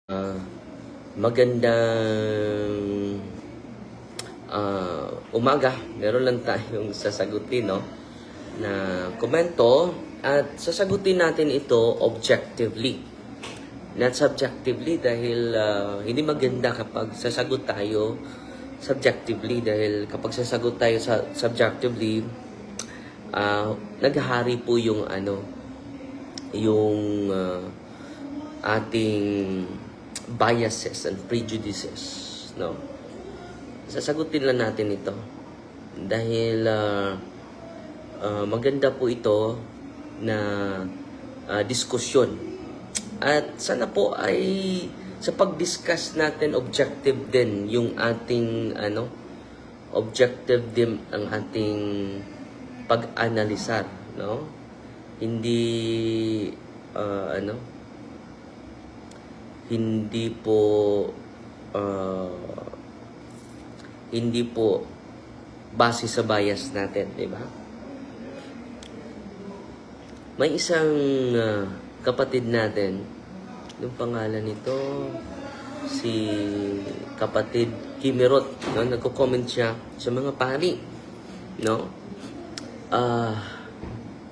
Ah, magandang umaga. Meron lang tayong sasagutin, no, na komento at sasagutin natin ito objectively. Not subjectively dahil hindi maganda kapag sasagot tayo subjectively dahil kapag sasagot tayo subjectively, naghahari po yung ating biases and prejudices, no? Sasagutin lang natin ito dahil maganda po ito na diskusyon at sana po ay sa pag-discuss natin objective din yung ating objective din ang ating pag-analisar, no? Hindi hindi po base sa bias natin, di ba? May isang kapatid natin, yung pangalan nito si kapatid Kimirot, no? Nagko-comment siya sa mga pari, no?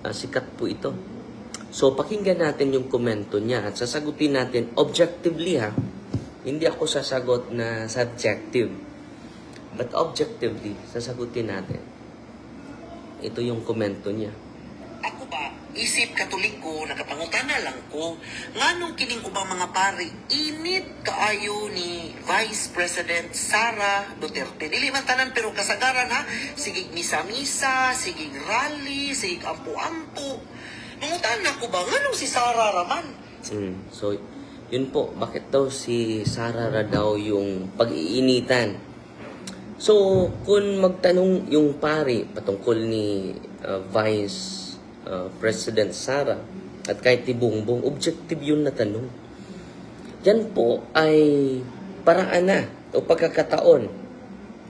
Sikat po ito. So, pakinggan natin yung komento niya at sasagutin natin objectively, ha. Hindi ako sasagot na subjective. But objectively, sasagutin natin. Ito yung komento niya. Ako ba, isip katoliko, nakapangutana lang ko, nganong kining ubang mga pari, init kaayo ni Vice President Sara Duterte. Dili man tanan pero kasagaran, ha, sigig misa-misa, sigig rally, sigig ampo-ampo. Mangutana ko ba, nganong si Sara raman? So, yun po, bakit daw si Sara ra daw yung pag-iinitan? So, kung magtanong yung pari patungkol ni Vice President Sara at kahit ni Bongbong, objective yun na tanong. Yan po ay paraan na o pagkakataon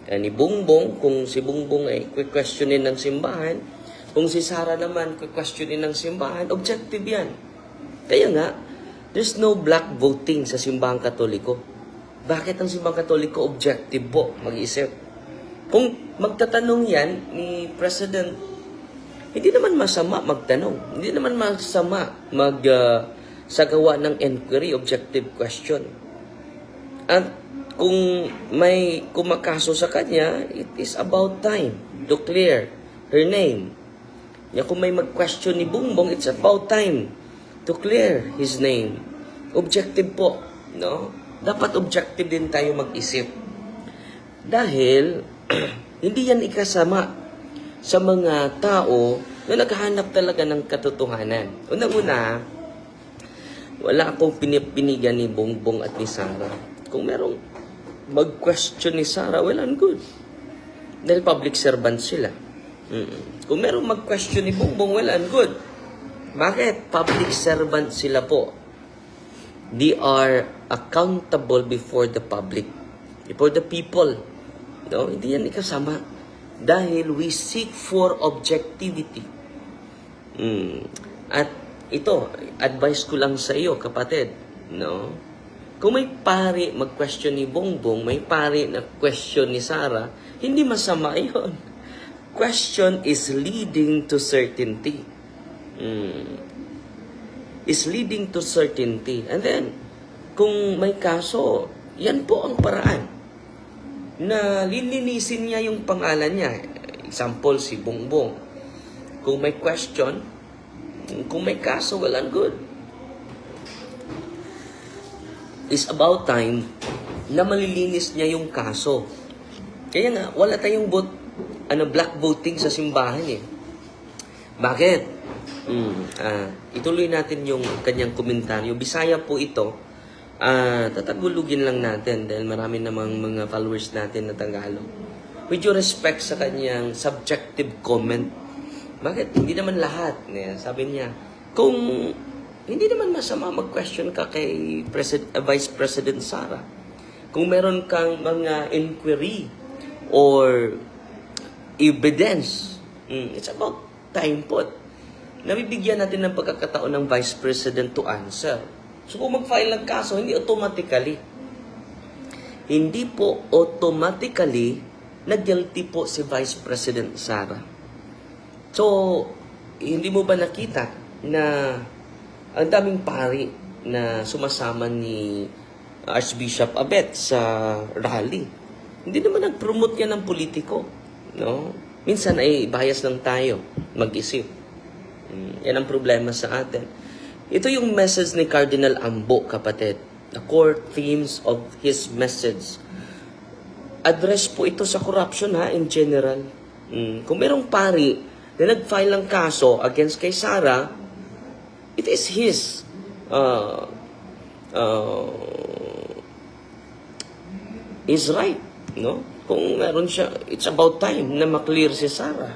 ni Bongbong, kung si Bongbong ay questionin ng simbahan, kung si Sara naman questionin ng simbahan, objective yan. Kaya nga, there's no black voting sa simbahang Katoliko. Bakit ang simbahang Katoliko objective po? Mag-isip. Kung magtatanong yan ni President, hindi naman masama magtanong. Hindi naman masama sagawa ng inquiry, objective question. At kung may kumakaso sa kanya, it is about time to clear her name. Kung may mag-question ni Bongbong, it's about time to clear his name. Objective po, no? Dapat objective din tayo mag-isip. Dahil hindi yan ikasama sa mga tao na naghahanap talaga ng katotohanan. Unang-una, wala akong pinipinigan ni Bongbong at ni Sara. Kung merong mag-question ni Sara, well and good. Dahil public servant sila. Kung merong mag-question ni Bongbong, well and good. Bakit? Public servant sila po. They are accountable before the public, before the people. No? Hindi yan ikasama. Dahil we seek for objectivity. At ito, advice ko lang sa iyo, kapatid. No? Kung may pari mag-question ni Bongbong, may pari na question ni Sara, hindi masama yon. Question is leading to certainty. Is leading to certainty. And then, kung may kaso, yan po ang paraan na lilinisin niya yung pangalan niya. Example, si Bongbong. Kung may question, kung may kaso, well and good. It's about time na malilinis niya yung kaso. Kaya nga, wala tayong black voting sa simbahan eh. Bakit? Ituloy natin yung kanyang komentaryo. Bisaya po ito. Tatagulugin lang natin dahil marami namang mga followers natin na Tagalog. With due respect sa kanyang subjective comment. Bakit? Hindi naman lahat. Sabi niya, kung hindi naman masama mag-question ka kay Vice President Sara. Kung meron kang mga inquiry or evidence, it's about time po. Nabibigyan natin ng pagkakataon ng Vice President to answer. So kung mag-file ng kaso, hindi po automatically na guilty po si Vice President Sara. So, hindi mo ba nakita na ang daming pari na sumasama ni Archbishop Abet sa rally? Hindi naman nag-promote yan ng politiko. No? Minsan ay bias lang tayo mag-isip. Yan ang problema sa atin. Ito yung message ni Cardinal Ambo, kapatid. The core themes of his message. Address po ito sa corruption in general. Kung merong pari na nag-file ng kaso against kay Sara, it is his is right, no? Kung meron siya, it's about time na maklear si Sara.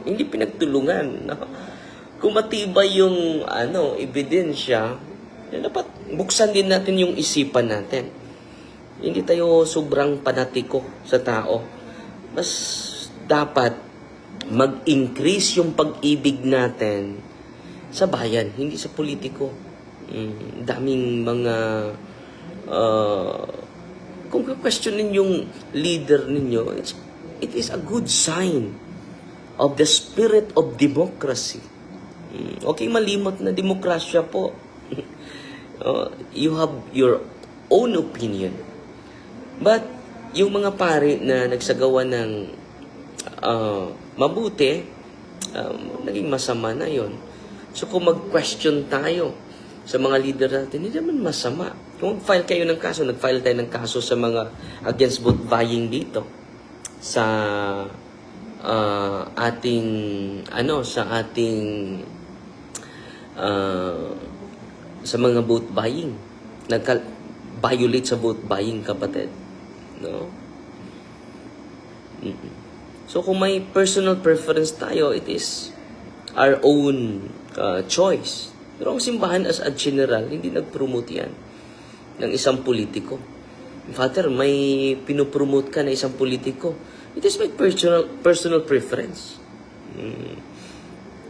Hindi pinagtulungan, no? Kung matibay yung ebidensya, dapat buksan din natin yung isipan natin. Hindi tayo sobrang panatiko sa tao. Mas dapat mag-increase yung pag-ibig natin sa bayan, hindi sa politiko. Daming mga kung questionin yung leader ninyo, it is a good sign of the spirit of democracy. Okay, malimot na demokrasya po. You have your own opinion. But, yung mga pari na nagsagawa ng mabuti, naging masama na yon. So, kung mag-question tayo sa mga leader natin, hindi naman masama. Kung mag-file kayo ng kaso, nag-file tayo ng kaso sa mga against vote buying dito. Sa ating sa mga vote buying. Nag-violate sa vote buying, kapatid. No? So, kung may personal preference tayo, it is our own choice. Pero ang simbahan as a general, hindi nag-promote yan ng isang politiko. Father, may pinopromote ka na isang politiko. It is my personal preference.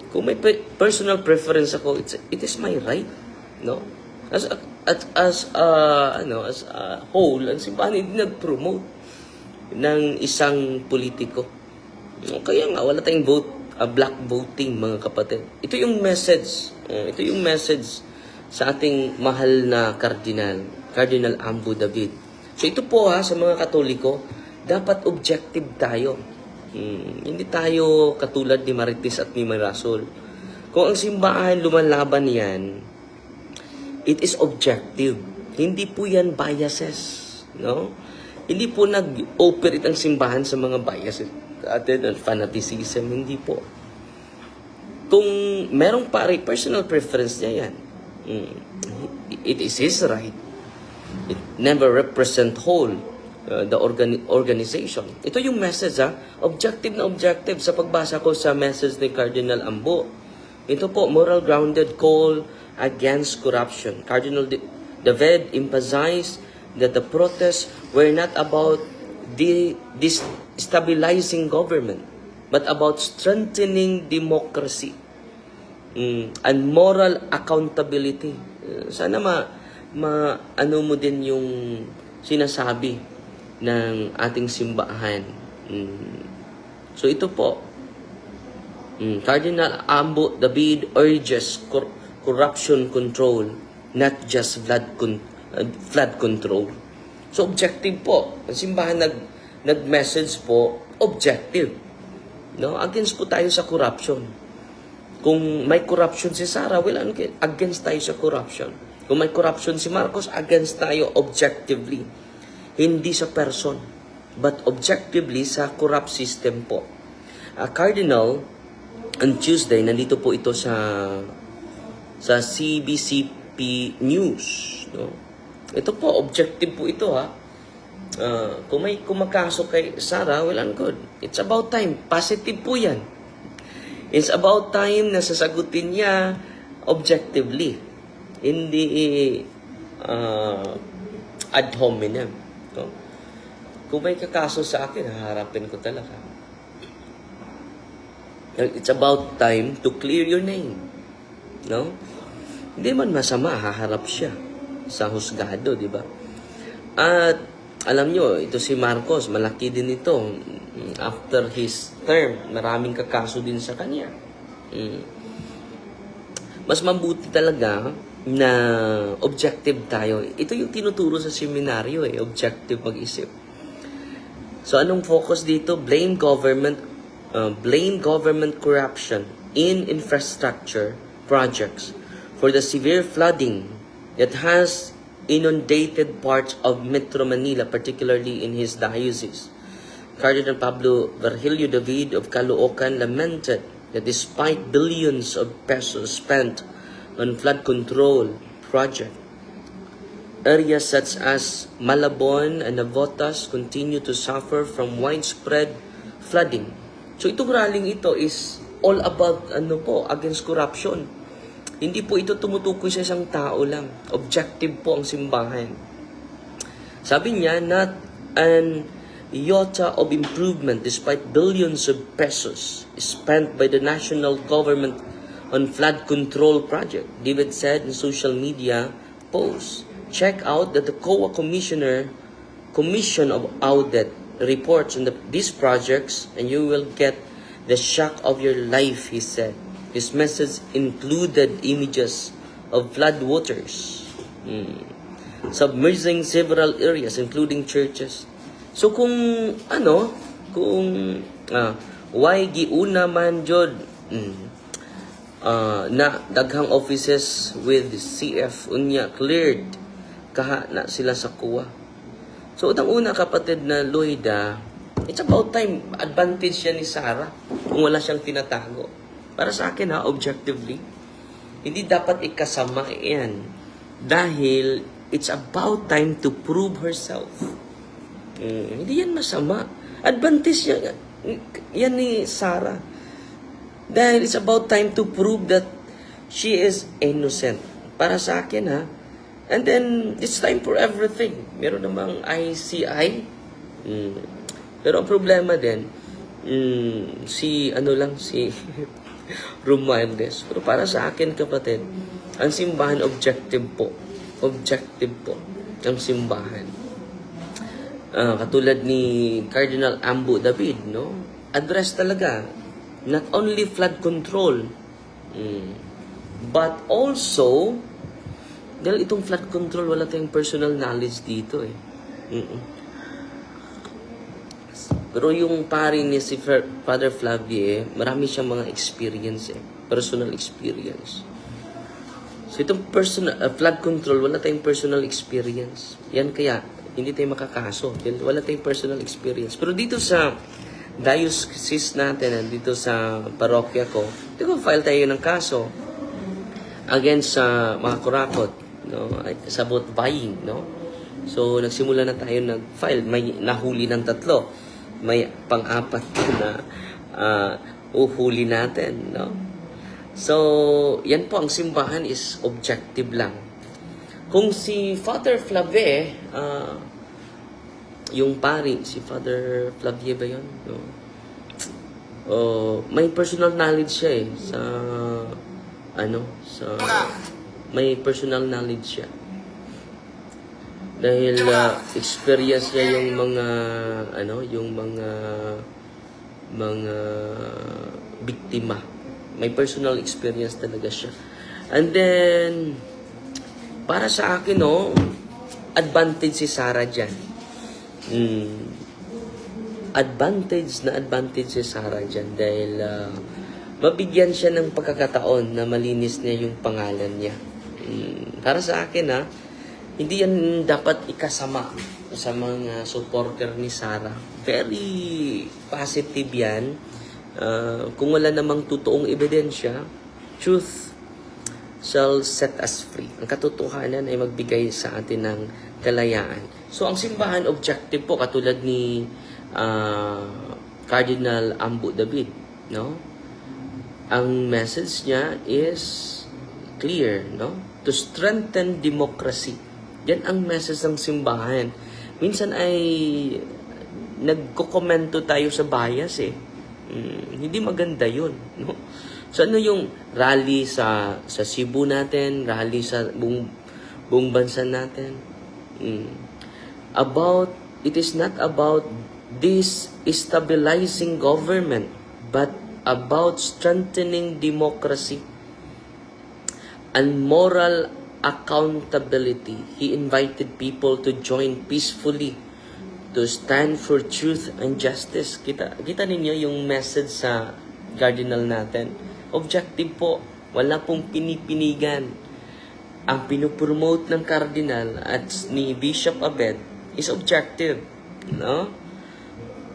Kung may personal preference ako, it is my right, no? As a whole, ang simbahan hindi nag-promote ng isang politiko. Kaya nga, wala tayong black voting, mga kapatid. Ito yung message. Ito yung message sa ating mahal na Cardinal Ambo David. So ito po sa mga Katoliko, dapat objective tayo. Hindi tayo katulad ni Marites at ni Mirasol. Kung ang simbahan lumalaban yan, it is objective. Hindi po yan biases. No? Hindi po nag-operate ang simbahan sa mga biases. Atin, fanaticism, hindi po. Kung merong personal preference niya yan, it is his right. It never represent whole the organization. Ito yung message, objective na objective sa pagbasa ko sa message ni Cardinal Ambo. Ito po, moral grounded call against corruption. Cardinal David emphasized that the protests were not about destabilizing government, but about strengthening democracy and moral accountability. Sana ano mo din yung sinasabi ng ating simbahan. So ito po, Cardinal Ambo David urges corruption control, not just flood control. So objective po, ang simbahan nag-message po, objective. No? Against po tayo sa corruption. Kung may corruption si Sara, against tayo sa corruption. Kung may corruption si Marcos, against tayo objectively. Hindi sa person, but objectively sa corrupt system po. Cardinal, on Tuesday, nandito po ito sa CBCP News. No? Ito po, objective po ito kung may kumakaso kay Sara, well and good. It's about time. Positive po yan. It's about time na sasagutin niya objectively. Hindi ad hominem. No? Kung may kakaso sa akin, haharapin ko talaga. It's about time to clear your name. No? Hindi man masama, haharap siya. sa husgado, di ba? At alam nyo, ito si Marcos, malaki din ito. After his term, maraming kakaso din sa kanya. Mas mabuti talaga na objective tayo. Ito yung tinuturo sa seminaryo objective mag-isip. So anong focus dito? Blame government corruption in infrastructure projects for the severe flooding that has inundated parts of Metro Manila, particularly in his diocese. Cardinal Pablo Virgilio David of Caloocan lamented that despite billions of pesos spent on flood control project, areas such as Malabon and Navotas continue to suffer from widespread flooding. So itong rallying ito is all about against corruption. Hindi po ito tumutukoy sa isang tao lang. Objective po ang simbahan. Sabi niya, not an iota of improvement despite billions of pesos spent by the national government on flood control project. David said in social media posts, check out that the COA Commission of Audit reports on these projects and you will get the shock of your life, he said. His message included images of flood waters submerging several areas including churches. So kung why giuna man jud na daghang offices with CF unya cleared kaha na sila sa kuwa. So una kapatid na Loida, it's about time advantage yan ni Sarah kung wala siyang tinatago. Para sa akin objectively, hindi dapat ikasama yan. Dahil it's about time to prove herself. Hindi yan masama. Advantage yan ni Sarah. Dahil it's about time to prove that she is innocent. Para sa akin And then, it's time for everything. Meron namang ICI. Pero ang problema din, si Romualdez. Pero para sa akin, kapatid, ang simbahan objective po. Objective po ang simbahan. Katulad ni Cardinal Ambo David, address talaga, not only flood control, but also, dahil itong flood control, wala tayong personal knowledge dito Pero yung pari ni si Father Flavie, marami siyang mga experience personal experience. So itong flood control, wala tayong personal experience. Yan kaya, hindi tayo makakaso. Wala tayong personal experience. Pero dito sa diocese natin, dito sa parokya ko, file tayo ng kaso against sa mga kurakot, sa about buying, So nagsimula na tayo nag-file, may nahuli ng 3. May pang-4 na uhuli natin, So, yan po ang simbahan is objective lang. Kung si Father Flavie, yung pari, si Father Flavie ba yun? May personal knowledge siya may personal knowledge siya. Dahil experience niya yung mga biktima. May personal experience talaga siya. And then para sa akin advantage si Sarah diyan. Advantage si Sarah diyan dahil mabigyan siya ng pagkakataon na malinis niya yung pangalan niya. Para sa akin hindi yan dapat ikasama sa mga supporter ni Sarah. Very positive yan. Kung wala namang totoong ebidensya, truth shall set us free. Ang katotohanan ay magbigay sa atin ng kalayaan. So, ang simbahan objective po, katulad ni Cardinal Ambo David, Ang message niya is clear, To strengthen democracy. Yan ang message ng simbahan. Minsan ay nagko-komento tayo sa bias Hindi maganda yun. So ano yung rally sa Cebu natin, rally sa buong bansa natin. It is not about this stabilizing government, but about strengthening democracy and moral accountability. He invited people to join peacefully to stand for truth and justice. Kita ninyo yung message sa cardinal natin. Objective po. Wala pong pinipinigan. Ang pinupromote ng cardinal at ni Bishop Abed is objective. No?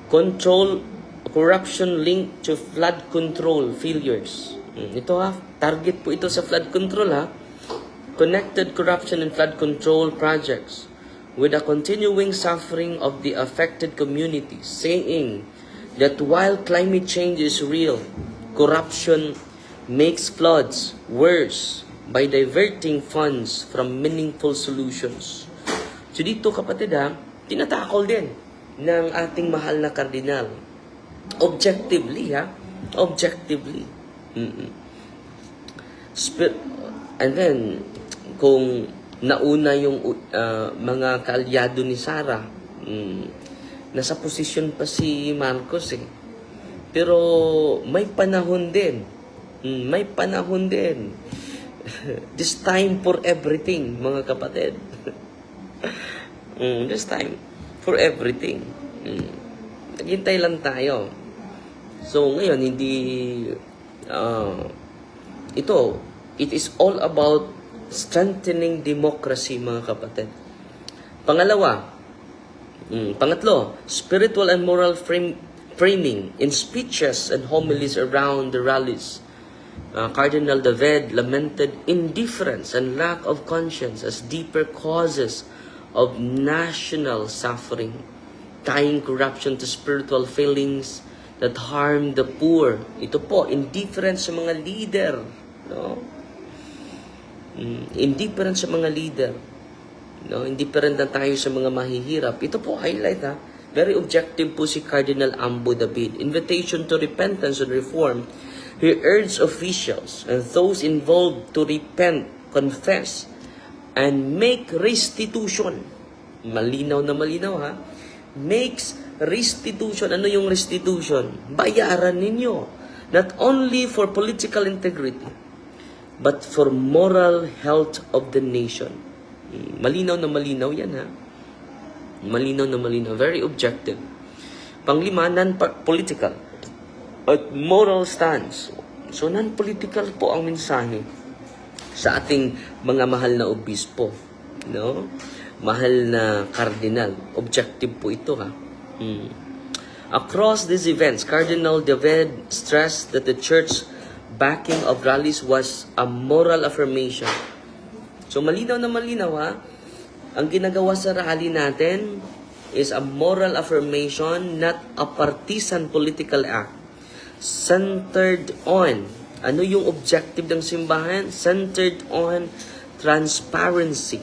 Control corruption linked to flood control failures. Ito ha, target po ito sa flood control ha. Connected corruption and flood control projects with the continuing suffering of the affected communities, saying that while climate change is real, corruption makes floods worse by diverting funds from meaningful solutions. So dito kapatid ha, tinatakol din ng ating mahal na kardinal. Objectively ha, objectively. And then, kung nauna yung mga kaalyado ni Sara, nasa posisyon pa si Marcos eh. Pero may panahon din. May panahon din. This time for everything, mga kapatid. This time for everything. Naghintay lang tayo. So ngayon, it is all about strengthening democracy, mga kapatid. Pangatlo, spiritual and moral framing in speeches and homilies around the rallies. Cardinal David lamented indifference and lack of conscience as deeper causes of national suffering, tying corruption to spiritual failings that harm the poor. Ito po, indifference sa mga leader. No? Indifferent sa mga leader. No? Indifferent na tayo sa mga mahihirap. Ito po, highlight ha. Very objective po si Cardinal Ambo David. Invitation to repentance and reform. He urged officials and those involved to repent, confess, and make restitution. Malinaw na malinaw ha. Makes restitution. Ano yung restitution? Bayaran ninyo. Not only for political integrity, but for moral health of the nation. Malinaw na malinaw yan ha. Malinaw na malinaw. Very objective. Panglima, non-political at moral stance. So non-political po ang mensahe sa ating mga mahal na obispo. No? Mahal na kardinal. Objective po ito ha. Across these events, Cardinal David stressed that the church backing of rallies was a moral affirmation. So malinaw na malinaw ha. Ang ginagawa sa rally natin is a moral affirmation, not a partisan political act. Centered on, ano yung objective ng simbahan? Centered on transparency,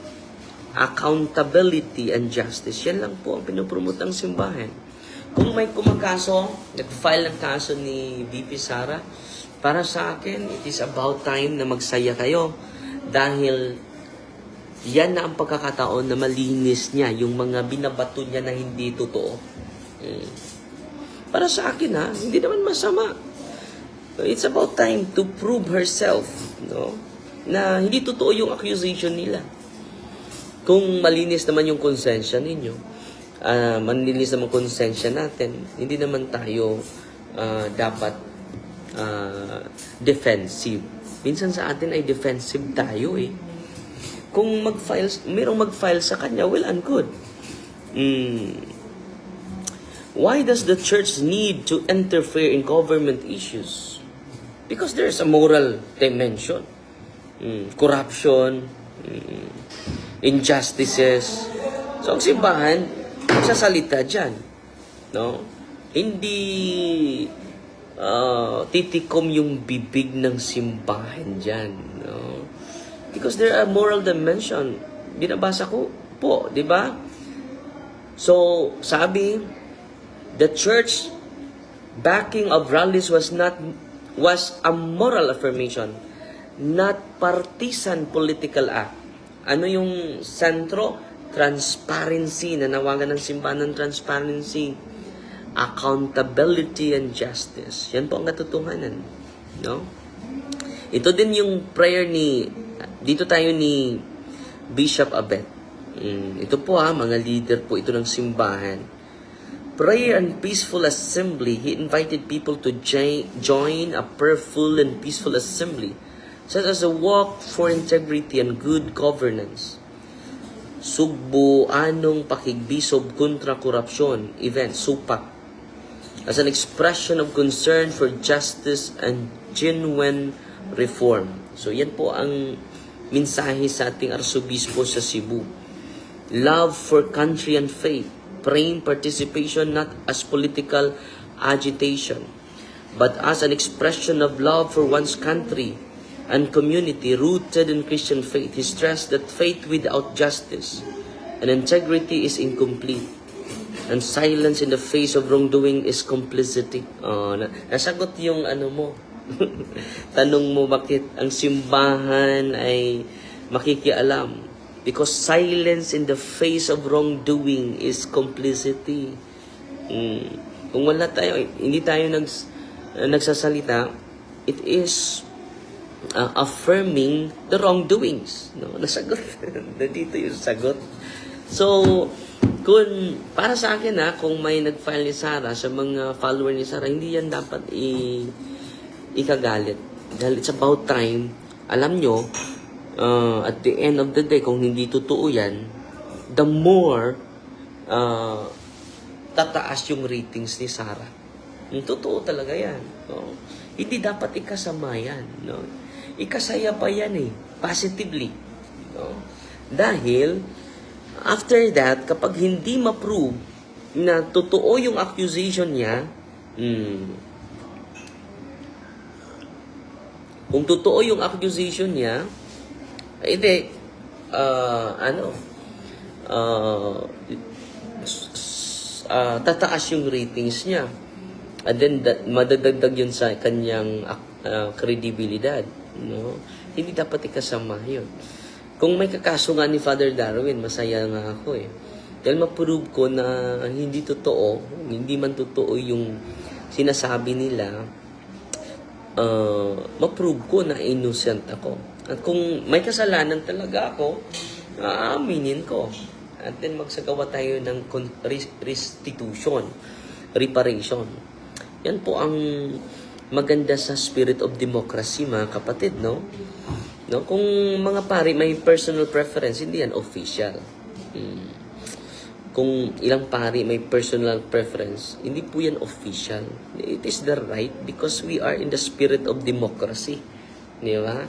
accountability, and justice. Yan lang po ang pinupromote ng simbahan. Kung may kumakaso, nag-file ng kaso ni VP Sara, para sa akin, it is about time na magsaya kayo. Dahil yan na ang pagkakataon na malinis niya yung mga binabato niya na hindi totoo. Para sa akin ha, hindi naman masama. It's about time to prove herself, no? Na hindi totoo yung accusation nila. Kung malinis naman yung konsensya ninyo, malinis naman konsensya natin, hindi naman tayo dapat defensive. Minsan sa atin ay defensive tayo eh. Kung mayroong mag-file sa kanya, well and good. Why does the church need to interfere in government issues? Because there's a moral dimension. Corruption, injustices. So ang simbahan, magsasalita dyan. No? Hindi titikom yung bibig ng simbahan dyan. No? Because there are moral dimension. Binabasa ko po, di ba? So, sabi, the church backing of rallies was a moral affirmation, not partisan political act. Ano yung sentro? Transparency. Nanawagan ng simbahan ng transparency. Accountability and justice. Yan po ang katotohanan. No? Ito din yung prayer dito tayo ni Bishop Abet. Ito po mga leader po ito ng simbahan. Prayer and peaceful assembly. He invited people to join a prayerful and peaceful assembly, such as a walk for integrity and good governance. Sugbo anong pakigbisob kontra korupsyon event, SUPAC, as an expression of concern for justice and genuine reform. So yan po ang mensahe sa ating arsobispo sa Cebu. Love for country and faith. Praying participation not as political agitation, but as an expression of love for one's country and community rooted in Christian faith. He stressed that faith without justice and integrity is incomplete, and silence in the face of wrongdoing is complicity. Nasagot yung mo. Tanong mo bakit ang simbahan ay makikialam. Because silence in the face of wrongdoing is complicity. Kung wala tayo, hindi tayo nagsasalita, it is affirming the wrongdoings. No? Nasagot. Dito yung sagot. So, para sa akin kung may nag-file ni Sarah sa mga follower ni Sarah, hindi yan dapat ikagalit. Dahil it's about time, alam nyo, at the end of the day, kung hindi totoo yan, the more tataas yung ratings ni Sarah. Totoo talaga yan. No? Hindi dapat ikasama yan. No? Ikasaya pa yan positively. No? Dahil, after that, kapag hindi ma-prove na totoo yung accusation niya, kung totoo yung accusation niya, tataas yung ratings niya. And then, madadagdag yun sa kanyang kredibilidad. No? Hindi dapat ikasama yun. Kung may kakaso nga ni Father Darwin, masaya nga ako Dahil ma-prove ko na hindi totoo, hindi man totoo yung sinasabi nila, ma-prove ko na innocent ako. At kung may kasalanan talaga ako, aaminin ko. At then magsagawa tayo ng restitution, reparation. Yan po ang maganda sa spirit of democracy, mga kapatid, no? Kung mga pari may personal preference, hindi yan official. Kung ilang pari may personal preference, hindi po yan official. It is the right because we are in the spirit of democracy. Di ba?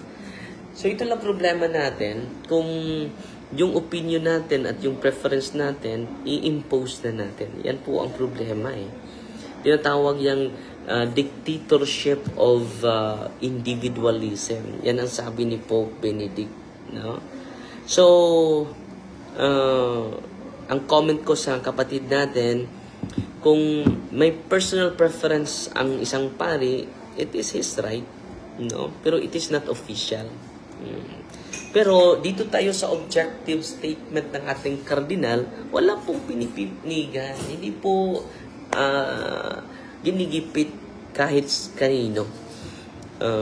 So, ito lang problema natin, kung yung opinion natin at yung preference natin, i-impose na natin. Yan po ang problema Tinatawag yung dictatorship of individualism. Yan ang sabi ni Pope Benedict. No? So, ang comment ko sa kapatid natin, kung may personal preference ang isang pari, it is his right. No? Pero it is not official. Pero dito tayo sa objective statement ng ating kardinal, wala pong pinipinigan, hindi po ginigipit kahit kanino.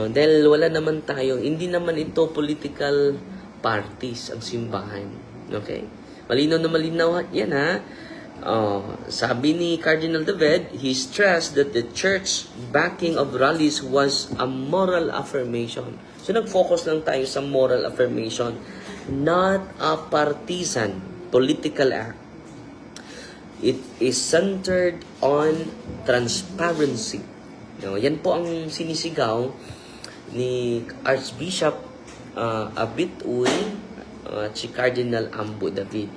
Dahil wala naman tayo, hindi naman ito political parties ang simbahan. Okay? Malinaw na malinaw yan sabi ni Cardinal David, he stressed that the church backing of rallies was a moral affirmation. So nag-focus lang tayo sa moral affirmation, not a partisan political act. It is centered on transparency. Yan po ang sinisigaw ni Archbishop Abit Uy at si Cardinal Ambo David.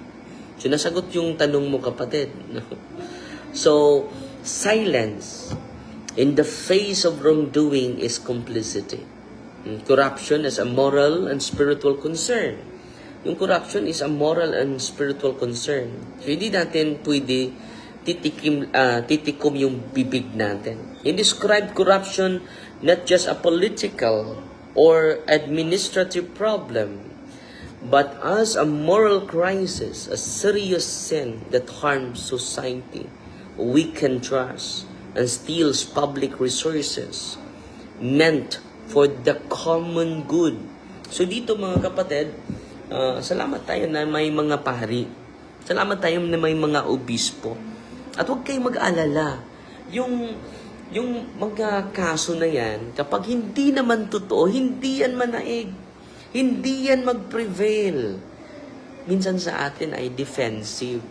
So nasagot yung tanong mo, kapatid. So, silence in the face of wrongdoing is complicity. Corruption is a moral and spiritual concern. Yung corruption is a moral and spiritual concern. So, hindi natin pwede titikom yung bibig natin. He described corruption not just a political or administrative problem, but as a moral crisis, a serious sin that harms society, weakens trust, and steals public resources meant for the common good. So dito mga kapatid, salamat tayo na may mga pari. Salamat tayo na may mga obispo. At huwag kayong mag-alala. Yung mga kaso na yan, kapag hindi naman totoo, hindi yan manaig. Hindi yan mag-prevail. Minsan sa atin ay defensive.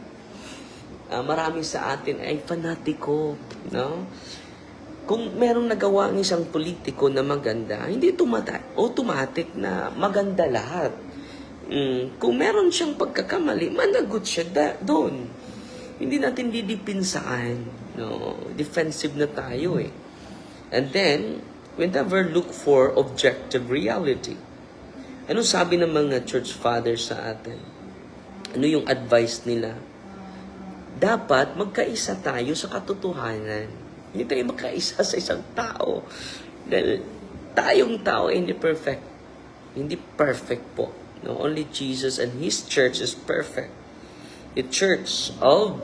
Marami sa atin ay fanatiko. No? Kung merong nagawa ng isang politiko na maganda, hindi automatic na maganda lahat. Kung meron siyang pagkakamali, managot siya doon. Hindi natin didipinsaan. No? Defensive na tayo eh. And then, we never look for objective reality. Ano sabi ng mga church fathers sa atin? Ano yung advice nila? Dapat magkaisa tayo sa katotohanan. Hindi tayo magkaisa sa isang tao. Dahil tayong tao ay hindi perfect. Hindi perfect po. No, only Jesus and His church is perfect. The church of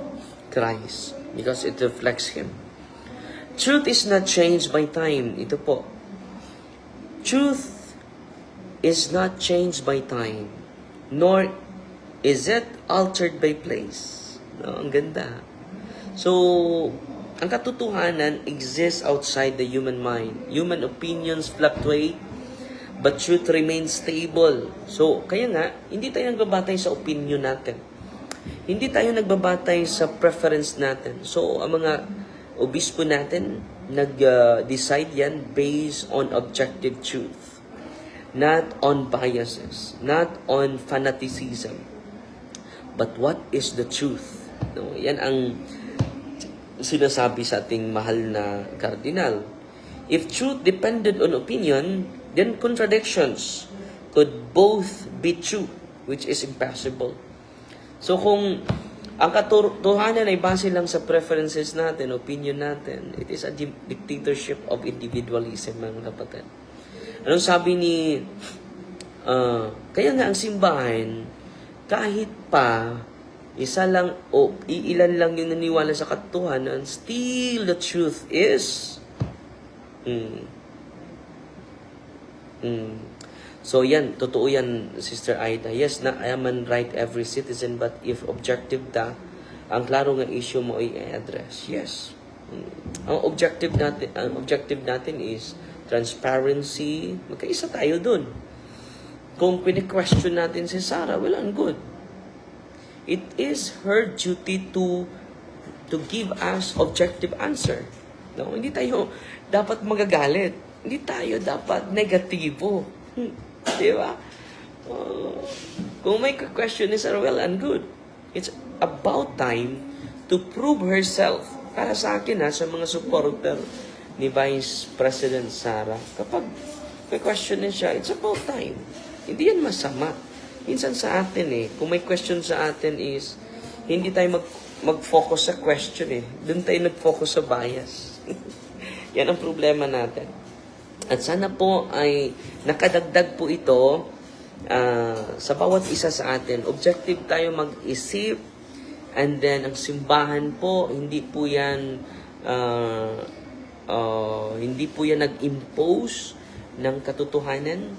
Christ. Because it reflects Him. Truth is not changed by time. Ito po. Truth is not changed by time, nor is it altered by place. No, ang ganda. So, ang katotohanan exists outside the human mind. Human opinions fluctuate, but truth remains stable. So, kaya nga, hindi tayo nagbabatay sa opinion natin. Hindi tayo nagbabatay sa preference natin. So, ang mga obispo natin, nag-decide yan based on objective truth. Not on biases, not on fanaticism. But what is the truth? No, yan ang sinasabi sa ating mahal na kardinal. If truth depended on opinion, then contradictions could both be true, which is impossible. So kung ang katotohanan ay base lang sa preferences natin, opinion natin, it is a dictatorship of individualism, mga kapatid. Anong sabi ni... kaya nga ang simbahan, kahit pa isa lang o iilan lang yung naniwala sa katotohanan, still the truth is... So yan, totoo yan, Sister Aida. Yes, na ayaman right every citizen, but if objective ta, ang klaro nga issue mo ay i-address. Yes. Ang objective natin is transparency. Magkaisa tayo dun. Kung pini-question natin si Sarah, well and good. It is her duty to give us objective answer. No, hindi tayo dapat magagalit. Hindi tayo dapat negatibo. Di ba? Kung may question ni Sarah, well and good. It's about time to prove herself. Para sa akin sa mga supporter ni Vice President Sara, kapag may question siya, it's about time. Hindi yan masama. Minsan sa atin kung may question sa atin is, hindi tayo mag-focus sa question Doon tayo nag-focus sa bias. Yan ang problema natin. At sana po ay nakadagdag po ito sa bawat isa sa atin. Objective tayo mag-isip, and then ang simbahan po, hindi po yan nag-impose ng katotohanan.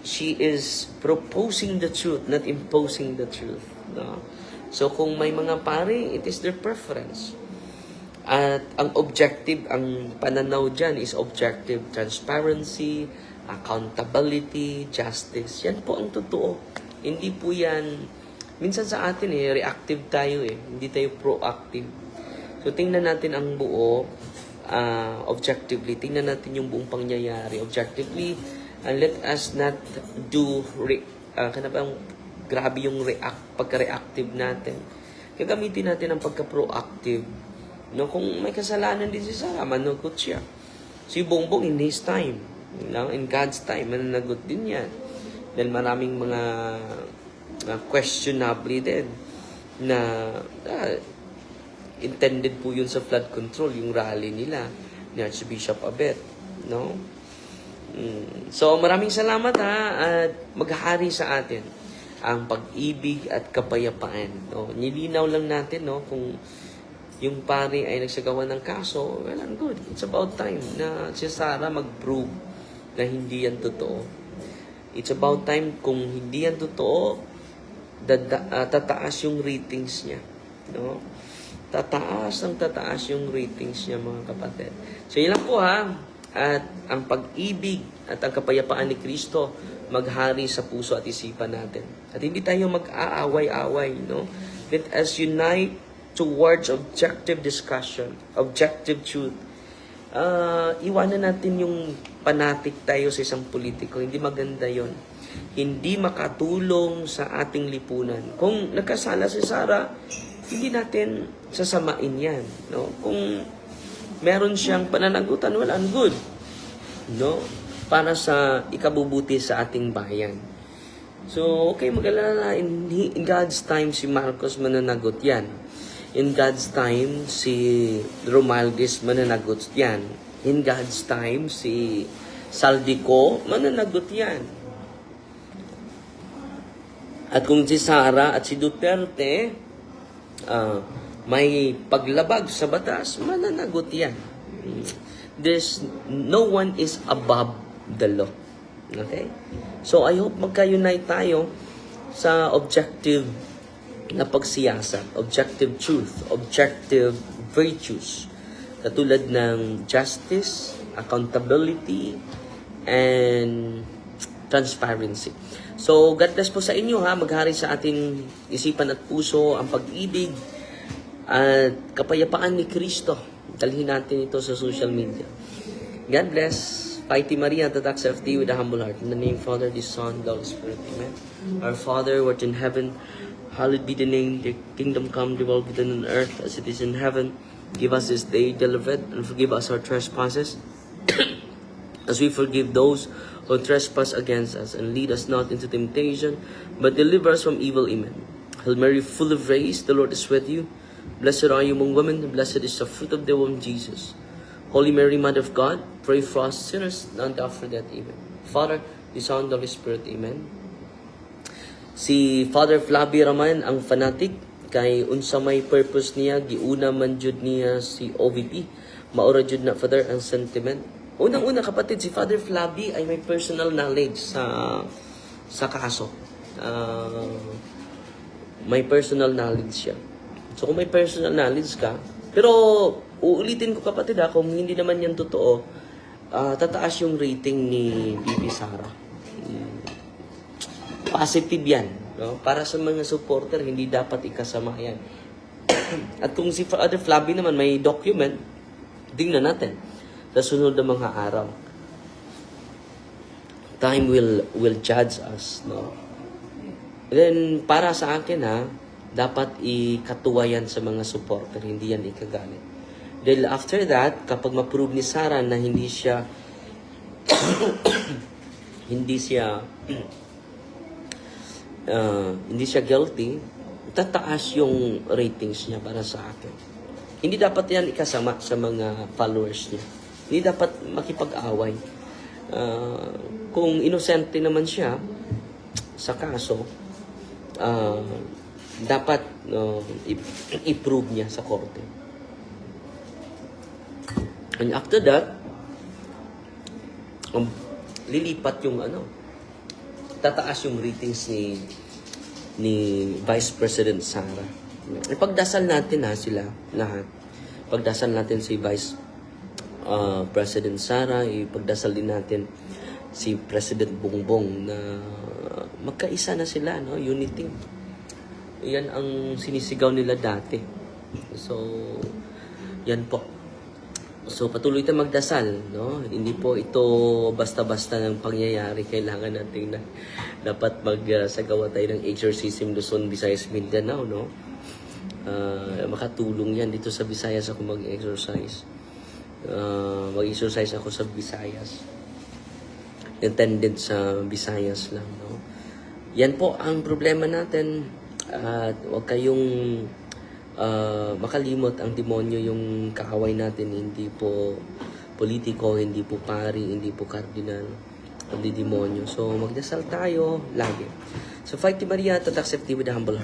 She is proposing the truth, not imposing the truth. No? So kung may mga pare, it is their preference. At ang objective, ang pananaw dyan is objective transparency, accountability, justice. Yan po ang totoo. Hindi po yan, minsan sa atin reactive tayo hindi tayo proactive. So tingnan natin ang buo, objectively. Tingnan natin yung buong pangyayari objectively, and let us not do grabe yung pagka-reactive natin. Gagamitin natin ang pagka-proactive. No, kung may kasalanan din si Sarah, managot siya. Si Bongbong in his time, in God's time, mananagot din yan. Dahil maraming mga questionably din na intended po yun sa flood control, yung rally nila ni Archbishop Abet. No? So maraming salamat at maghahari sa atin ang pag-ibig at kapayapaan. No? Nilinaw lang natin, no, kung yung pari ay nagsagawa ng kaso, well and good. It's about time na si Sarah mag-prove na hindi yan totoo. It's about time kung hindi yan totoo, tataas yung ratings niya. No? Tataas yung ratings niya, mga kapatid. So yun lang po ha. At ang pag-ibig at ang kapayapaan ni Kristo maghari sa puso at isipan natin. At hindi tayo mag-aaway-away, no? Let us unite towards objective discussion, objective truth. Iwanan natin yung panatik tayo sa isang politiko. Hindi maganda yon. Hindi makatulong sa ating lipunan. Kung nagkasala si Sarah, hindi natin sasamain yan. No? Kung meron siyang pananagutan, well and good. No? Para sa ikabubuti sa ating bayan. So, okay, mag-alala. In God's time, si Marcos mananagot yan. In God's time, si Romualdez mananagot yan. In God's time, si Saldico mananagot yan. At kung si Sara at si Duterte may paglabag sa batas, mananagot yan. No one is above the law. Okay? So, I hope magka-unite tayo sa objective na pagsiyasat, objective truth, objective virtues. Katulad ng justice, accountability, and transparency. So, God bless po sa inyo ha. Maghari sa ating isipan at puso ang pag-ibig at kapayapaan ni Kristo. Dalhin natin ito sa social media. God bless. Mighty Maria, the Dax FD with a humble heart. In the name of Father, the Son, the Holy Spirit. Amen. Our Father, who art in heaven, hallowed be the name. Your kingdom come, the will be done on earth as it is in heaven. Give us this day daily bread, and forgive us our trespasses, as we forgive those who trespass against us. And lead us not into temptation, but deliver us from evil. Amen. Hail Mary, full of grace, the Lord is with you. Blessed are you among women, and blessed is the fruit of the womb, Jesus. Holy Mary, Mother of God, pray for us sinners, now and after death. Amen. Father, the Son, the Holy Spirit. Amen. Si Father Flavio Raman, ang fanatic, kay unsa may purpose niya, giuna man jud niya si OVP. Maura jud na, Father, ang sentiment. Unang-una, kapatid, si Father Flavio ay may personal knowledge sa kaso. May personal knowledge siya. So, kung may personal knowledge ka, pero uulitin ko, kapatid, kung hindi naman yan totoo, tataas yung rating ni Bibi Sara. Positive yan. No? Para sa mga supporter, hindi dapat ikasama yan. At kung si Father Flavio naman may document, tingnan natin sa sunod na mga araw. Time will judge us. No? Then, para sa akin, dapat ikatuwa yan sa mga supporter, hindi yan ikagalit. Dahil after that, kapag ma-prove ni Sarah na hindi siya hindi siya guilty, tataas yung ratings niya para sa akin. Hindi dapat yan ikasama sa mga followers niya. Hindi dapat makipag-away. Kung inosente naman siya sa kaso, dapat i-prove niya sa korte. And after that, lilipat yung tataas yung ratings ni Vice President Sara. Ipagdasal natin sila lahat. Pagdasal natin si Vice President Sara, ipagdasal din natin si President Bongbong na magkaisa na sila, no? Unity. Yan ang sinisigaw nila dati. So, yan po. So, patuloy tayong magdasal, no? Hindi po ito basta-basta ng pangyayari. Kailangan natin na dapat magsagawa tayo ng exorcism Luzon, Visayas, Mindanao, no? Makatulong yan. Dito sa Visayas ako mag-exercise. Mag-exercise ako sa Visayas. Intended sa Visayas lang, no? Yan po ang problema natin. At huwag kayong makalimot ang demonyo, yung kaaway natin, hindi po politiko, hindi po pari, hindi po kardinal. pagdidemonyo. So, magdasal tayo lagi. So, fight Maria to accept with a humble heart.